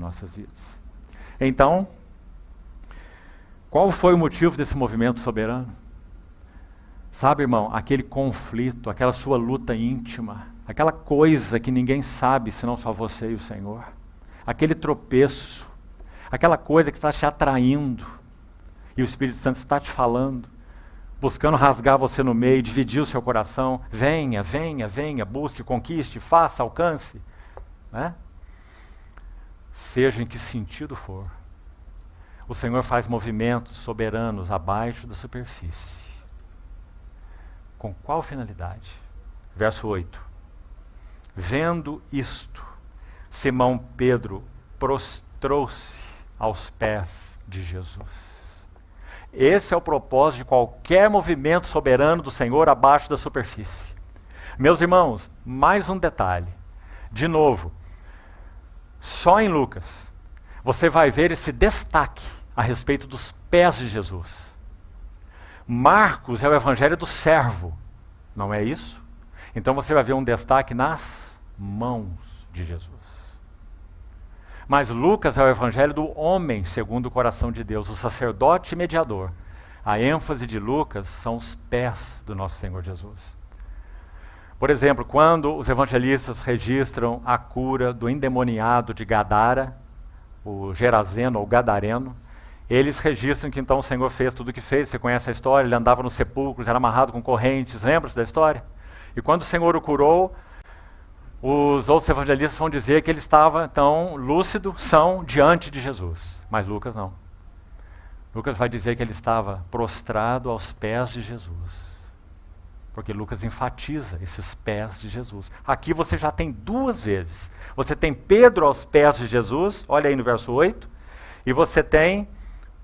nossas vidas. Então, qual foi o motivo desse movimento soberano? Sabe, irmão, aquele conflito, aquela sua luta íntima, aquela coisa que ninguém sabe senão só você e o Senhor, aquele tropeço, aquela coisa que está te atraindo e o Espírito Santo está te falando, buscando rasgar você no meio, dividir o seu coração. Venha, venha, venha, busque, conquiste, faça, alcance. Né? Seja em que sentido for, o Senhor faz movimentos soberanos abaixo da superfície. Com qual finalidade? Verso 8. Vendo isto, Simão Pedro prostrou-se aos pés de Jesus. Esse é o propósito de qualquer movimento soberano do Senhor abaixo da superfície. Meus irmãos, mais um detalhe. De novo, só em Lucas você vai ver esse destaque a respeito dos pés de Jesus. Marcos é o evangelho do servo, não é isso? Então você vai ver um destaque nas mãos de Jesus. Mas Lucas é o evangelho do homem segundo o coração de Deus, o sacerdote mediador. A ênfase de Lucas são os pés do nosso Senhor Jesus. Por exemplo, quando os evangelistas registram a cura do endemoniado de Gadara, o Gerazeno ou Gadareno, eles registram que então o Senhor fez tudo o que fez. Você conhece a história? Ele andava nos sepulcros, era amarrado com correntes. Lembra-se da história? E quando o Senhor o curou, os outros evangelistas vão dizer que ele estava, então, lúcido, são, diante de Jesus. Mas Lucas não. Lucas vai dizer que ele estava prostrado aos pés de Jesus. Porque Lucas enfatiza esses pés de Jesus. Aqui você já tem duas vezes. Você tem Pedro aos pés de Jesus, olha aí no verso 8, e você tem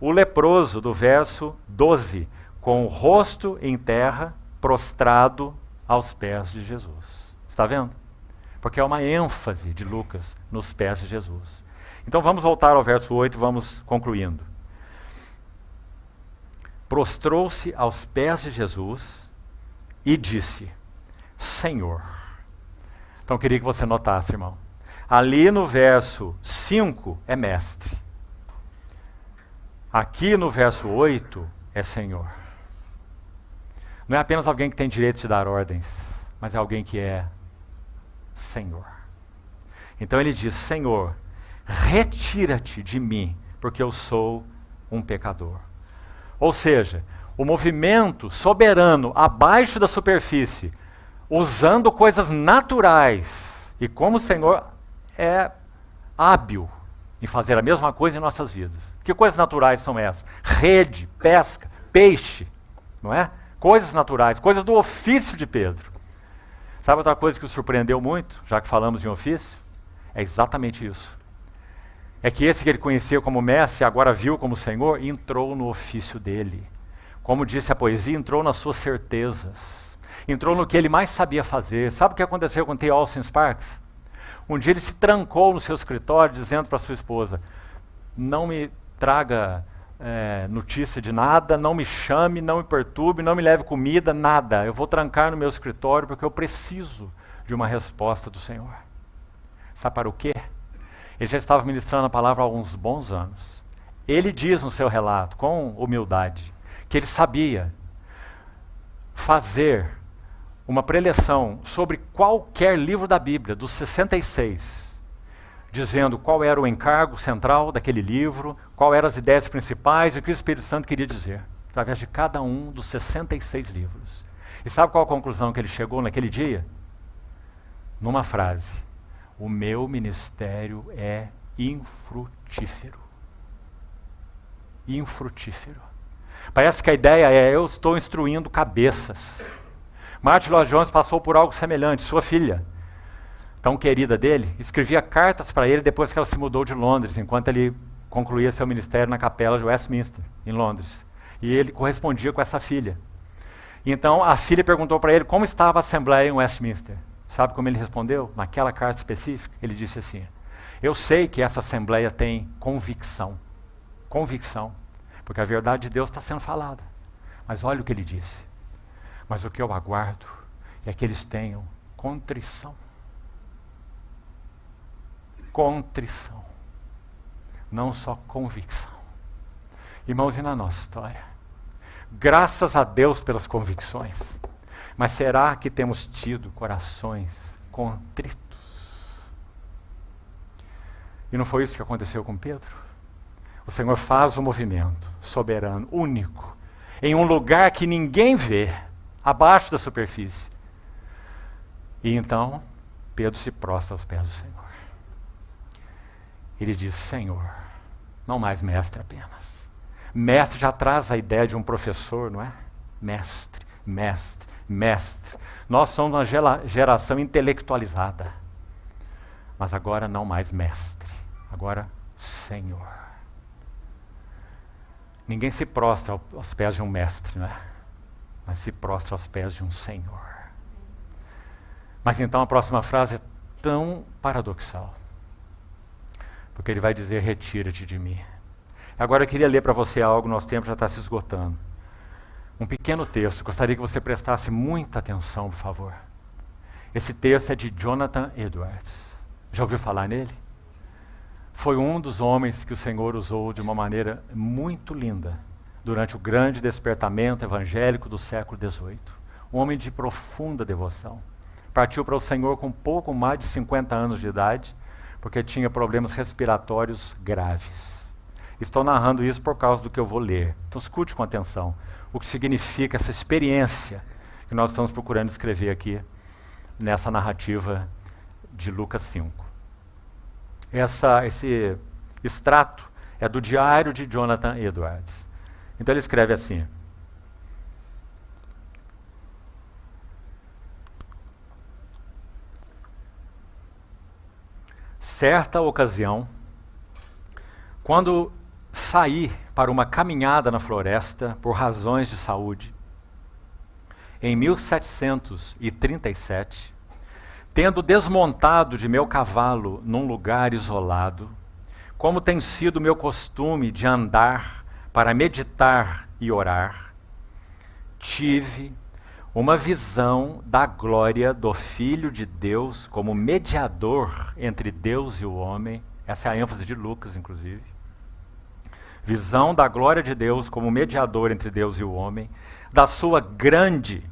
o leproso do verso 12, com o rosto em terra, prostrado aos pés de Jesus. Está vendo? Porque é uma ênfase de Lucas nos pés de Jesus. Então vamos voltar ao verso 8 e vamos concluindo. Prostrou-se aos pés de Jesus e disse: Senhor. Então eu queria que você notasse, irmão. Ali no verso 5 é mestre. Aqui no verso 8 é Senhor. Não é apenas alguém que tem direito de dar ordens, mas é alguém que é Senhor. Então ele diz: Senhor, retira-te de mim, porque eu sou um pecador. Ou seja, o movimento soberano abaixo da superfície, usando coisas naturais, e como o Senhor é hábil em fazer a mesma coisa em nossas vidas. Que coisas naturais são essas? Rede, pesca, peixe, não é? Coisas naturais, coisas do ofício de Pedro. Sabe outra coisa que o surpreendeu muito, já que falamos em ofício? É exatamente isso. É que esse que ele conhecia como mestre, agora viu como Senhor, entrou no ofício dele. Como disse a poesia, entrou nas suas certezas. Entrou no que ele mais sabia fazer. Sabe o que aconteceu com T. Austin Sparks? Um dia ele se trancou no seu escritório dizendo para sua esposa: não me traga notícia de nada, não me chame, não me perturbe, não me leve comida, nada. Eu vou trancar no meu escritório porque eu preciso de uma resposta do Senhor. Sabe para o quê? Ele já estava ministrando a palavra há uns bons anos. Ele diz no seu relato, com humildade, que ele sabia fazer uma preleção sobre qualquer livro da Bíblia, dos 66, dizendo qual era o encargo central daquele livro, qual eram as ideias principais e o que o Espírito Santo queria dizer, através de cada um dos 66 livros. E sabe qual a conclusão que ele chegou naquele dia? Numa frase: o meu ministério é infrutífero. Infrutífero. Parece que a ideia é: eu estou instruindo cabeças. Martin Lloyd Jones passou por algo semelhante. Sua filha, tão querida dele, escrevia cartas para ele depois que ela se mudou de Londres, enquanto ele concluía seu ministério na capela de Westminster, em Londres. E ele correspondia com essa filha. Então a filha perguntou para ele como estava a Assembleia em Westminster. Sabe como ele respondeu? Naquela carta específica, ele disse assim: eu sei que essa Assembleia tem convicção. Convicção. Porque a verdade de Deus está sendo falada. Mas olha o que ele disse: mas o que eu aguardo é que eles tenham contrição. Contrição. não só convicção. Irmãos, e na nossa história? Graças a Deus pelas convicções. Mas será que temos tido corações contritos? E não foi isso que aconteceu com Pedro? O Senhor faz um movimento soberano, único, em um lugar que ninguém vê, abaixo da superfície. E então, Pedro se prostra aos pés do Senhor. Ele diz: Senhor, não mais mestre apenas. Mestre já traz a ideia de um professor, não é? Mestre, mestre, mestre. Nós somos uma geração intelectualizada. Mas agora não mais mestre, agora Senhor. Ninguém se prostra aos pés de um mestre, não é? Mas se prostra aos pés de um Senhor. Mas então a próxima frase é tão paradoxal. Porque ele vai dizer: retira-te de mim. Agora eu queria ler para você algo, nosso tempo já está se esgotando. Um pequeno texto, gostaria que você prestasse muita atenção, por favor. Esse texto é de Jonathan Edwards. Já ouviu falar nele? Foi um dos homens que o Senhor usou de uma maneira muito linda durante o grande despertamento evangélico do século XVIII. Um homem de profunda devoção. Partiu para o Senhor com pouco mais de 50 anos de idade, porque tinha problemas respiratórios graves. Estou narrando isso por causa do que eu vou ler. Então escute com atenção o que significa essa experiência que nós estamos procurando escrever aqui nessa narrativa de Lucas 5. Esse extrato é do diário de Jonathan Edwards. Então ele escreve assim: certa ocasião, quando saí para uma caminhada na floresta por razões de saúde, em 1737, tendo desmontado de meu cavalo num lugar isolado, como tem sido meu costume de andar para meditar e orar, tive uma visão da glória do Filho de Deus como mediador entre Deus e o homem. Essa é a ênfase de Lucas, inclusive. Visão da glória de Deus como mediador entre Deus e o homem, da sua grande,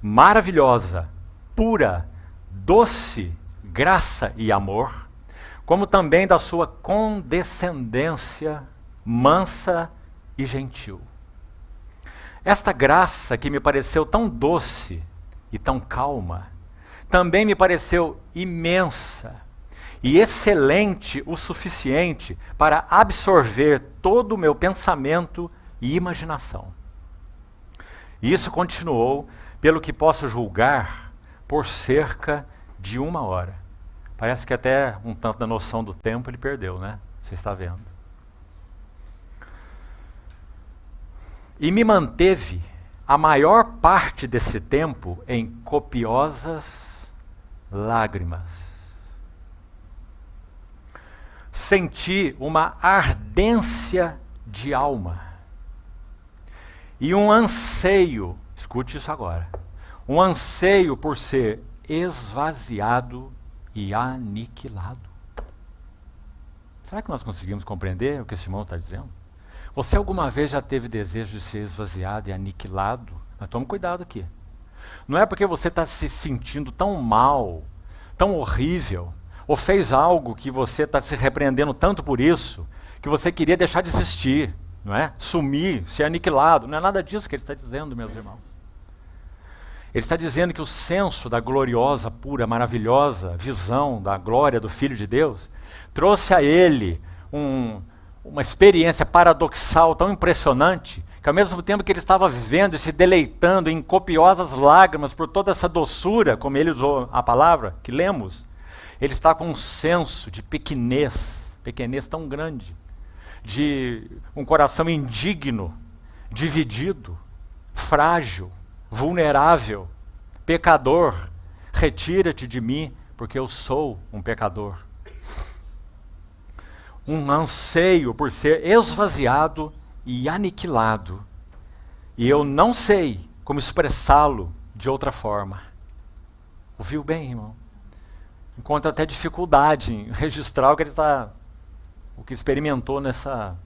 maravilhosa, pura, doce graça e amor, como também da sua condescendência mansa e gentil. Esta graça que me pareceu tão doce e tão calma, também me pareceu imensa e excelente o suficiente para absorver todo o meu pensamento e imaginação. E isso continuou, pelo que posso julgar, por cerca de 1 hora. Parece que até um tanto da noção do tempo ele perdeu, né? Você está vendo. E me manteve a maior parte desse tempo em copiosas lágrimas. Senti uma ardência de alma e um anseio, escute isso agora, um anseio por ser esvaziado e aniquilado. Será que nós conseguimos compreender o que esse irmão está dizendo? Você alguma vez já teve desejo de ser esvaziado e aniquilado? Mas tome cuidado aqui. Não é porque você está se sentindo tão mal, tão horrível, ou fez algo que você está se repreendendo tanto por isso, que você queria deixar de existir, não é? Sumir, ser aniquilado. Não é nada disso que ele está dizendo, meus irmãos. Ele está dizendo que o senso da gloriosa, pura, maravilhosa visão da glória do Filho de Deus trouxe a ele uma experiência paradoxal tão impressionante, que ao mesmo tempo que ele estava vivendo e se deleitando em copiosas lágrimas por toda essa doçura, como ele usou a palavra que lemos, ele está com um senso de pequenez tão grande, de um coração indigno, dividido, frágil, vulnerável, pecador. Retira-te de mim, porque eu sou um pecador. Um anseio por ser esvaziado e aniquilado. E eu não sei como expressá-lo de outra forma. Ouviu bem, irmão? Encontra até dificuldade em registrar o que ele está o que experimentou nessa